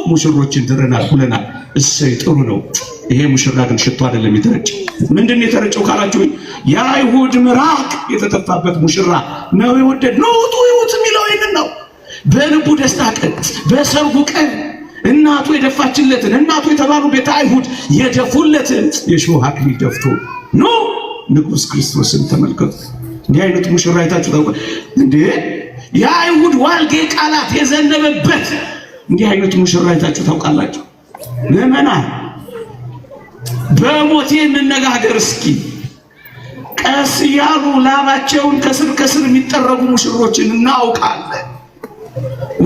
ሙሽሮችን ድረናል ብለናል። እሰይ ጥሩ ነው። ይሄ ሙሽራ ግን ሽቶ አይደለም የተረጨው። ምንድነው የተረጨው ካላችሁ የአይሁድ ምራቅ የተተፋበት ሙሽራ ነው የወደድነው። ውጡ የሚለው ይሄንን ነው። በልቡ ደስታ ቀን በሰርጉ ቀን እናቱ የደፋችለትን እናቱ የተባሉ ቤተ አይሁድ የደፉለትን የሾህ አክሊል ደፍቶ ኖ ንጉሥ ክርስቶስን ተመልከቱ። እንዲህ አይነት ሙሽራ አይታችሁ ታውቃላችሁ እንዴ? የአይሁድ ዋልጌ ቃላት የዘነበበት እንዲህ አይነት ሙሽራ አይታችሁ ታውቃላችሁ? ምዕመናን በሞቴ እንነጋገር እስኪ። ቀስ ያሉ ላባቸውን ከስር ከስር የሚጠረጉ ሙሽሮችን እናውቃለን።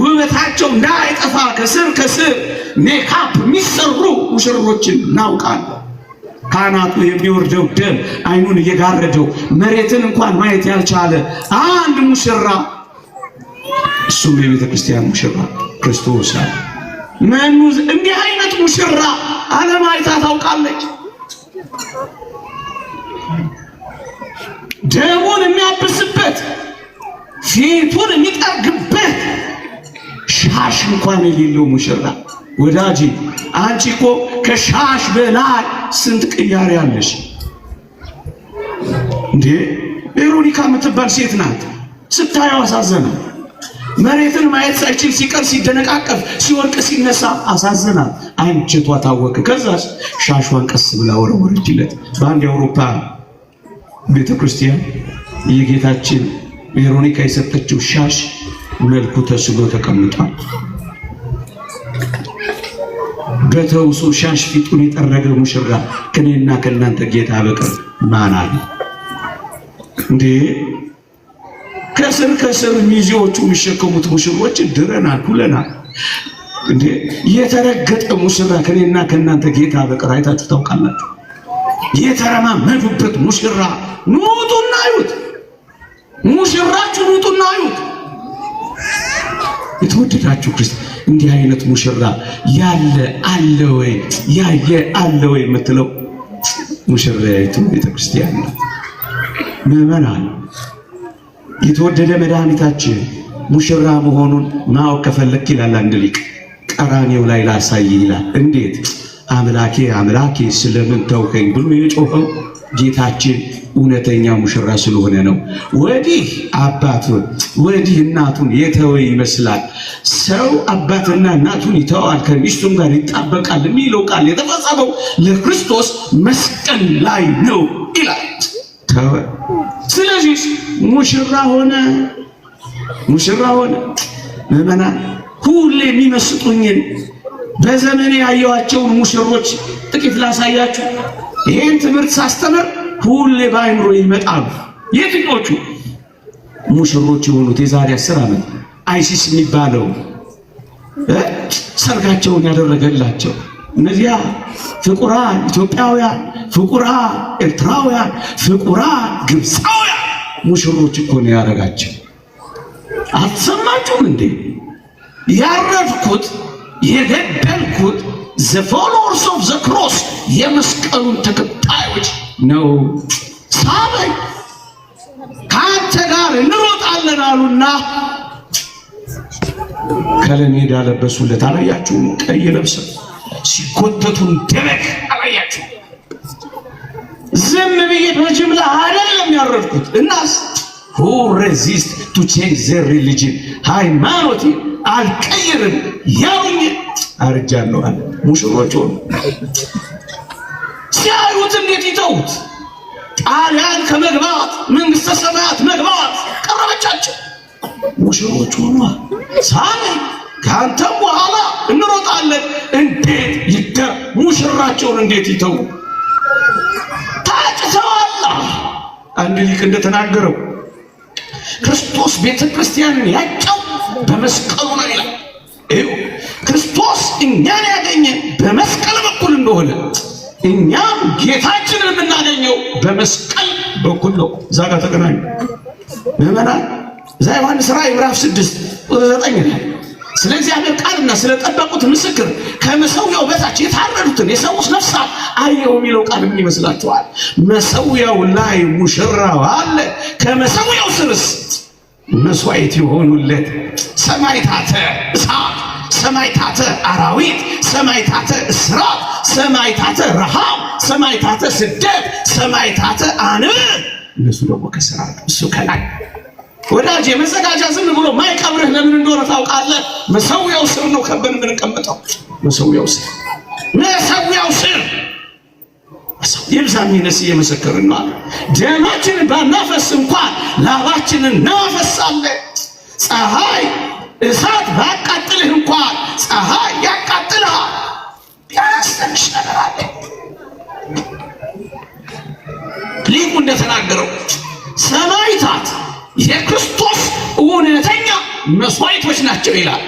ውበታቸው እንዳይጠፋ ከስር ከስር ሜካፕ የሚሰሩ ሙሽሮችን እናውቃለን። ካህናቱ የሚወርደው ደም አይኑን እየጋረደው መሬትን እንኳን ማየት ያልቻለ አንድ ሙሽራ፣ እሱም የቤተ ክርስቲያን ሙሽራ ክርስቶስ አለ። መንዙ እንዲህ አይነት ሙሽራ ዓለም አይታ ታውቃለች? ደሙን የሚያብስበት ፊቱን የሚጠርግበት ሻሽ እንኳን የሌለው ሙሽራ። ወዳጄ አንቺ እኮ ከሻሽ በላይ ስንት ቅያሬ አለሽ እንዴ! ቬሮኒካ የምትባል ሴት ናት። ስታየው አሳዘና። መሬትን ማየት ሳይችል ሲቀር ሲደነቃቀፍ ሲወርቅ ሲነሳ አሳዘናት። አንጀቷ ታወቀ። ከዛስ ሻሿን ቀስ ብላ ወረወረችለት። በአንድ የአውሮፓ ቤተክርስቲያን የጌታችን ቬሮኒካ የሰጠችው ሻሽ መልኩ ተስሎ ተቀምጧል። በተውሶ ሻሽ ፊቱን የጠረገ ሙሽራ ከኔና ከእናንተ ጌታ በቀር ማን አለ እንዴ? ከስር ከስር ሚዜዎቹ የሚሸከሙት ሙሽሮች ድረናል ሁለናል እንዴ? የተረገጠ ሙሽራ ከኔና ከእናንተ ጌታ በቀር አይታችሁ ታውቃላችሁ? የተረማመዱበት ሙሽራ ኑጡና አዩት። ሙሽራችሁ ኑጡና አዩት። የተወደዳችሁ ክርስቲያን እንዲህ አይነት ሙሽራ ያለ አለ ወይ? ያየ አለ ወይ የምትለው ሙሽራይቱ ቤተክርስቲያን ነው። ምዕመናን የተወደደ መድኃኒታችን ሙሽራ መሆኑን ማወቅ ከፈለክ ይላል አንድ ሊቅ፣ ቀራኔው ላይ ላሳይ ይላል። እንዴት? አምላኬ አምላኬ ስለምን ተውከኝ ብሎ የጮኸው ጌታችን እውነተኛ ሙሽራ ስለሆነ ነው። ወዲህ አባቱን ወዲህ እናቱን የተወ ይመስላል። ሰው አባትና እናቱን ይተዋል ከሚስቱም ጋር ይጣበቃል የሚለው ቃል የተፈጸመው ለክርስቶስ መስቀል ላይ ነው ይላል። ተወ። ስለዚህ ሙሽራ ሆነ። ምዕመናን ሁሌ የሚመስጡኝን በዘመኔ ያየኋቸውን ሙሽሮች ጥቂት ላሳያችሁ። ይሄን ትምህርት ሳስተምር ሁሌ በአይምሮ ይመጣሉ። የትኞቹ ሙሽሮች የሆኑት የዛሬ 10 ዓመት አይሲስ የሚባለው ሰርጋቸውን ያደረገላቸው እነዚያ ፍቁራ ኢትዮጵያውያን፣ ፍቁራ ኤርትራውያን፣ ፍቁራ ግብፃውያን ሙሽሮች እኮ ነው ያደረጋቸው። አትሰማችሁም እንዴ? ያረድኩት የገደልኩት the followers of the cross የመስቀሉን ተከታዮች ነው። ሳበኝ ካንተ ጋር እንሮጣለን አሉና ከለሜዳ ለበሱለት። አላያችሁ? ቀይ ለብሰው ሲጎተቱን ደረቅ አላያችሁ? ዝም ብዬ በጅምላ አይደለም ያረድኩት። እናስ who resist to change their religion ሃይማኖት አልቀይርም ያሉኝ አርጃለሁ አለ። ሙሽሮች ሆኑ። ሲያዩት እንዴት ይተውት? ጣሊያን ከመግባት መንግስተ ሰማያት መግባት ቀረበቻቸው። ሙሽሮች ሆኑ። ሳይ ካንተም በኋላ እንሮጣለን። እንዴት ይተው? ሙሽራቸውን እንዴት ይተው? ታጭተዋል። አንድ ሊቅ እንደተናገረው ክርስቶስ ቤተክርስቲያንን ያጨው በመስቀሉ ነው ይላል። ክርስቶስ እኛን ያገኘን በመስቀል በኩል እንደሆነ እኛም ጌታችንን የምናገኘው በመስቀል በኩል ነው። እዛ ጋር ተገናኙ ምዕመናን። እዛ ዮሐንስ ራእይ ምዕራፍ 6:9 ላይ ስለ እግዚአብሔር ቃልና ስለ ጠበቁት ምስክር ከመሰዊያው በታች የታረዱትን የሰዎች ነፍሳት አየሁ የሚለው ቃል ምን ይመስላችኋል? መሰዊያው ላይ ሙሽራው አለ። ከመሰዊያው ስርስ መስዋዕት የሆኑለት ሰማዕታተ እሳት ሰማዕታተ አራዊት፣ ሰማዕታተ እስራት፣ ሰማዕታተ ረሃብ፣ ሰማዕታተ ስደት፣ ሰማዕታተ አንብ። እነሱ ደግሞ ከስራ እሱ ከላይ። ወዳጅ የመዘጋጃ ዝም ብሎ ማይቀብርህ ለምን እንደሆነ ታውቃለህ? መሰዊያው ስር ነው ከበን የምንቀመጠው። መሰዊያው ስር ይብዛም ይነስ እየመሰከርን ነው። ደማችንን ባናፈስ እንኳን ላባችንን እናፈሳለን። ፀሐይ እሳት ባቃጥልህ እንኳን ፀሐይ ያቃጥልሃል። ያስተንሽ ነገር አለ። ሊቁ እንደተናገረው ሰማዕታት የክርስቶስ እውነተኛ መስዋዕቶች ናቸው ይላል።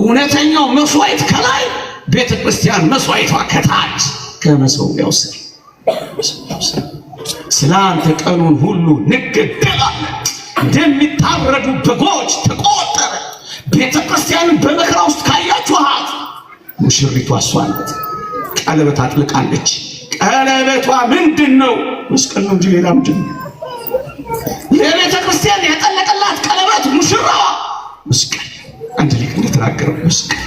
እውነተኛው መስዋዕት ከላይ፣ ቤተ ክርስቲያን መስዋዕቷ ከታች ከመሰዊያው ስር። ስለ አንተ ቀኑን ሁሉ እንገደላለን፣ እንደሚታረዱ በጎች ተቆጠረ። ቤተ ክርስቲያንን በመከራ ውስጥ ካያችኋት ሙሽሪቷ እሷ ናት። ቀለበት አጥልቃለች። ቀለበቷ ምንድን ነው? መስቀል ነው እንጂ ሌላ ምንድን ነው? የቤተ ክርስቲያን ያጠለቀላት ቀለበት ሙሽራዋ መስቀል። አንድ ሊቅ እንደተናገረው መስቀል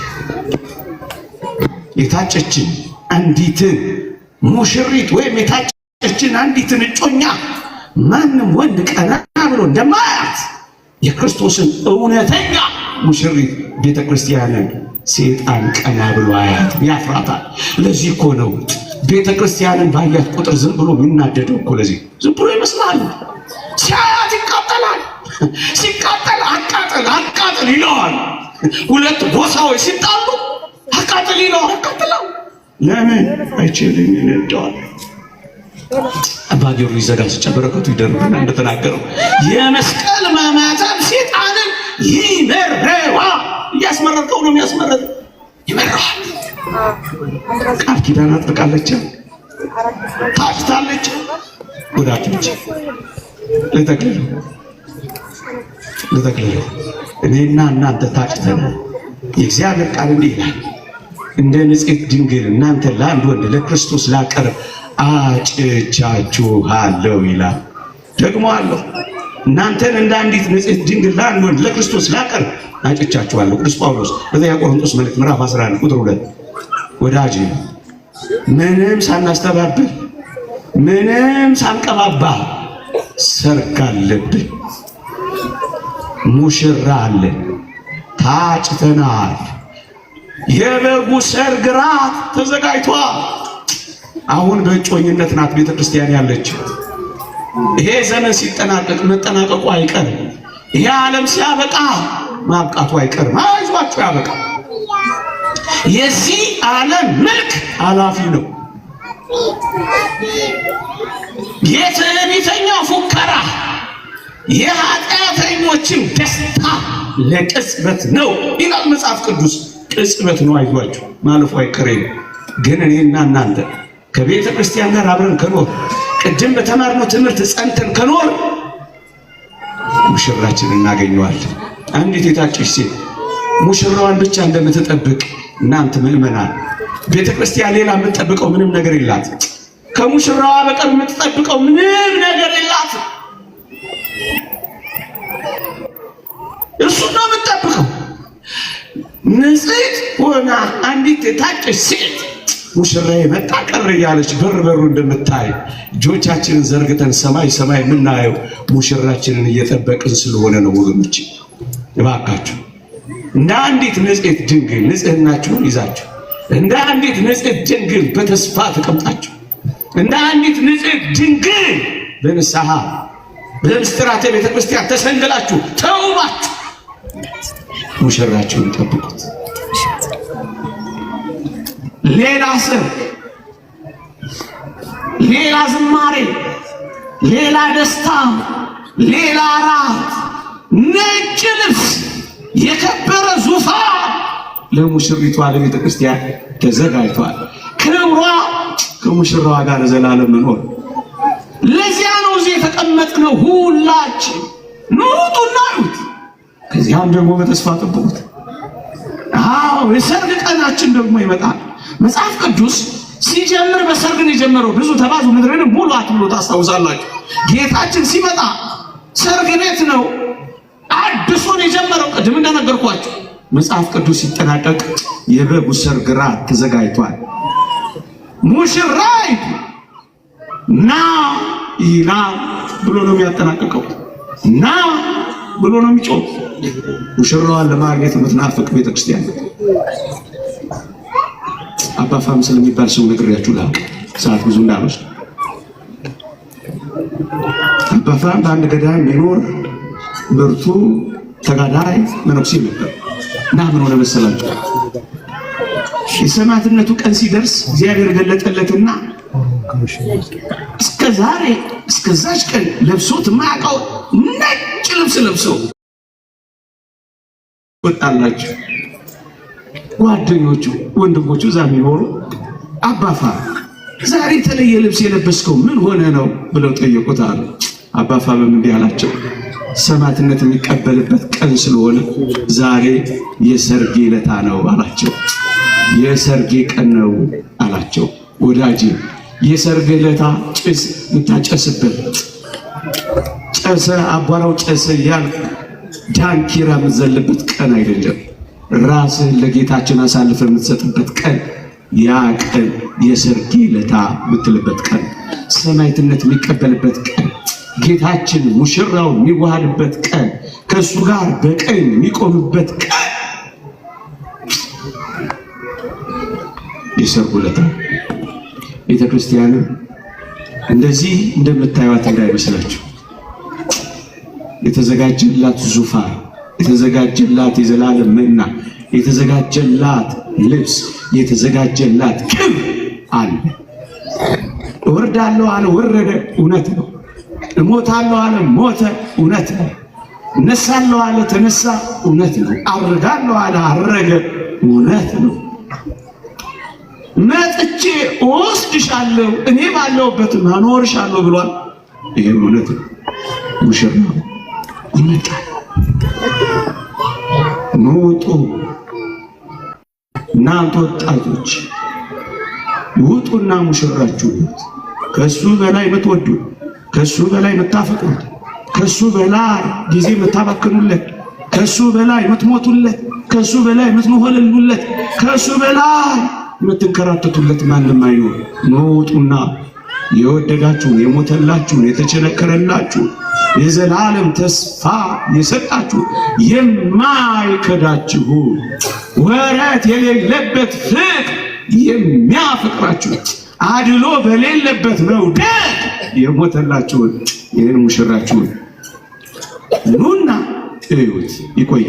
የታጨችን አንዲትን ሙሽሪት ወይም የታጨችን አንዲትን እጮኛ ማንም ወንድ ቀና ብሎ እንደማያት የክርስቶስን እውነተኛ ሙሽሪት ቤተ ክርስቲያንን ሰይጣን ቀና ብሎ አያት፣ ያፍራታል። ለዚህ እኮ ነው ቤተ ክርስቲያንን ባያት ቁጥር ዝም ብሎ የሚናደደው እኮ። ለዚህ ዝም ብሎ ይመስላል። ሲያያት ይቃጠላል። ሲቃጠል አቃጥል ይለዋል። ሁለት ጎሳዎች ሲጣሉ አቃጥል ይለዋል። አቃጥለው ለምን አይችልም ይነደዋል። አባ ጊዮርጊስ ዘጋስጫ በረከቱ ይደርብና እንደተናገረው የመስቀል ማማተብ ሰይጣንን ይመረዋል። እያስመረቀው ነው የሚያስመረቀው። ይመረዋል። ቃል ኪዳን አጥብቃለች፣ ታጭታለች። ወዳጆች ለተክልሉ እኔና እናንተ ታጭተናል። የእግዚአብሔር ቃል እንዲህ ይላል፣ እንደ ንጽሕት ድንግል እናንተ ለአንድ ወንድ ለክርስቶስ ላቀርብ አጭቻችኋለሁ ይላል። ደግሞ አለሁ እናንተን እንደ አንዲት ንጽሕት ድንግል ለአንድ ወንድ ለክርስቶስ ላቀርብ አጭቻችኋለሁ። ቅዱስ ጳውሎስ በዚያ ቆሮንቶስ መልእክት ምዕራፍ 11 ቁጥር 2። ወዳጅ ምንም ሳናስተባብል ምንም ሳንቀባባ ሰርግ አለብን። ሙሽራ አለ፣ ታጭተናል። የበጉ ሰርግ ራት ተዘጋጅቷል። አሁን በእጮኝነት ናት ቤተ ክርስቲያን ያለችው። ይሄ ዘመን ሲጠናቀቅ መጠናቀቁ አይቀርም። ይሄ ዓለም ሲያበቃ ማብቃቱ አይቀርም። አይዟችሁ ያበቃ። የዚህ ዓለም መልክ ኃላፊ ነው። የትዕቢተኛ ፉከራ፣ የኃጢአተኞችን ደስታ ለቅጽበት ነው ይላል መጽሐፍ ቅዱስ። ቅጽበት ነው፣ አይዟችሁ ማለፉ አይቀሬም። ግን እኔና እናንተ ከቤተ ክርስቲያን ጋር አብረን ከኖር፣ ቅድም በተማርነው ትምህርት ጸንተን ከኖር ሙሽራችንን እናገኘዋለን። አንዲት የታጨች ሴት ሙሽራዋን ብቻ እንደምትጠብቅ እናንተ ምእመናን ቤተ ክርስቲያን ሌላ የምትጠብቀው ምንም ነገር የላት። ከሙሽራዋ በቀር የምትጠብቀው ምንም ነገር የላት። እሱ ነው የምትጠብቀው። ንጽሕት ሆና አንዲት የታጨች ሴት ሙሽራዬ መጣ ቀረ እያለች በሩ እንደምታይ እጆቻችንን ዘርግተን ሰማይ የምናየው ሙሽራችንን እየጠበቅን ስለሆነ ነው። ወገኖች እባካችሁ እንደ አንዲት ንጽሕት ድንግል ንጽሕናችሁን ይዛችሁ፣ እንደ አንዲት ንጽሕት ድንግል በተስፋ ተቀምጣችሁ፣ እንደ አንዲት ንጽሕት ድንግል በንስሐ በምስጢራተ ቤተ ክርስቲያን ተሰንግላችሁ ተውባችሁ ሙሽራችሁን ጠብቁት። ሌላ ሰርግ፣ ሌላ ዝማሬ፣ ሌላ ደስታ፣ ሌላ ራት፣ ነጭ ልብስ፣ የከበረ ዙፋን ለሙሽሪቷ ለቤተ ክርስቲያን ተዘጋጅቷል። ክብሯ ከሙሽራዋ ጋር ዘላለም መኖር። ለዚያ ነው እዚህ የተቀመጥነው ሁላችን። ኑጡና ኑት፣ ከዚያም ደግሞ በተስፋ ጠብቁት። አዎ የሰርግ ቀናችን ደግሞ ይመጣል። መጽሐፍ ቅዱስ ሲጀምር በሰርግ ነው የጀመረው። ብዙ ተባዙ ምድርን ሙሉአት ብሎ ታስታውሳላችሁ። ጌታችን ሲመጣ ሰርግ ቤት ነው አድሶን የጀመረው። ቅድም እንደነገርኳችሁ መጽሐፍ ቅዱስ ሲጠናቀቅ የበጉ ሰርግ ራት ተዘጋጅቷል። ሙሽራይቱ ና ይላል ብሎ ነው የሚያጠናቅቀው። ና ብሎ ነው የሚጮህ። ሙሽራዋን ለማግኘት የምትናፍቅ ቤተክርስቲያን አባ ፋም ስለሚባል ሰው ነግሬያችሁ ላቅ ሰዓት ብዙ እንዳልወስድ። አባ ፋም በአንድ ገዳም የሚኖር ብርቱ ተጋዳይ መነኩሴ ነበር እና ምን ሆነ መሰላችሁ? የሰማዕትነቱ ቀን ሲደርስ እግዚአብሔር ገለጠለትና እስከዛች ቀን ለብሶት የማያውቀው ነጭ ልብስ ለብሶ ወጣላችሁ። ጓደኞቹ ወንድሞቹ እዛ የሚኖሩ አባ ፋም ዛሬ የተለየ ልብስ የለበስከው ምን ሆነ ነው ብለው ጠየቁት አሉ። አባ ፋምም እንዲህ አላቸው፣ ሰማዕትነት የሚቀበልበት ቀን ስለሆነ ዛሬ የሰርጌ ዕለት ነው አላቸው። የሰርጌ ቀን ነው አላቸው። ወዳጄ የሰርጌ ዕለት ጭስ የምታጨስበት ጨሰ አቧራው ጨሰ እያልክ ዳንኪራ የምትዘልበት ቀን አይደለም። ራስህን ለጌታችን አሳልፈ የምትሰጥበት ቀን ያ ቀን የሰርጌ ዕለት የምትልበት ቀን፣ ሰማዕትነት የሚቀበልበት ቀን፣ ጌታችን ሙሽራው የሚዋሃድበት ቀን፣ ከእሱ ጋር በቀኝ የሚቆምበት ቀን የሰርጉ ዕለት። ቤተ ክርስቲያን እንደዚህ እንደምታዩት እንዳይመስላችሁ። የተዘጋጀላት ዙፋን፣ የተዘጋጀላት የዘላለም መና፣ የተዘጋጀላት ልብስ፣ የተዘጋጀላት ክብር አለ። እወርዳለሁ አለ ወረደ፣ እውነት ነው። እሞታለሁ አለ ሞተ፣ እውነት ነው። እነሳለሁ አለ ተነሳ፣ እውነት ነው። አርጋለሁ አለ አረገ፣ እውነት ነው። መጥቼ እወስድሻለሁ እኔ ባለሁበት አኖርሻለሁ ብሏል። ይሄም እውነት ነው። ሙሽራው ይመጣል። ውጡ እናንተ ወጣቶች ውጡና ሙሽራችሁ ከሱ በላይ የምትወዱ፣ ከሱ በላይ የምታፈቅሩት፣ ከሱ በላይ ጊዜ የምታባክኑለት፣ ከሱ በላይ የምትሞቱለት፣ ከሱ በላይ የምትኖሆልሉለት፣ ከሱ በላይ የምትንከራተቱለት ማንም አይኖር። ውጡና የወደዳችሁን፣ የሞተላችሁን፣ የተቸነከረላችሁ፣ የዘላለም ተስፋ የሰጣችሁ፣ የማይከዳችሁ፣ ወረት የሌለበት ፍቅር የሚያፈቅራችሁ፣ አድሎ በሌለበት መውደድ የሞተላችሁን ይህን ሙሽራችሁን ኑና እዩት። ይቆየ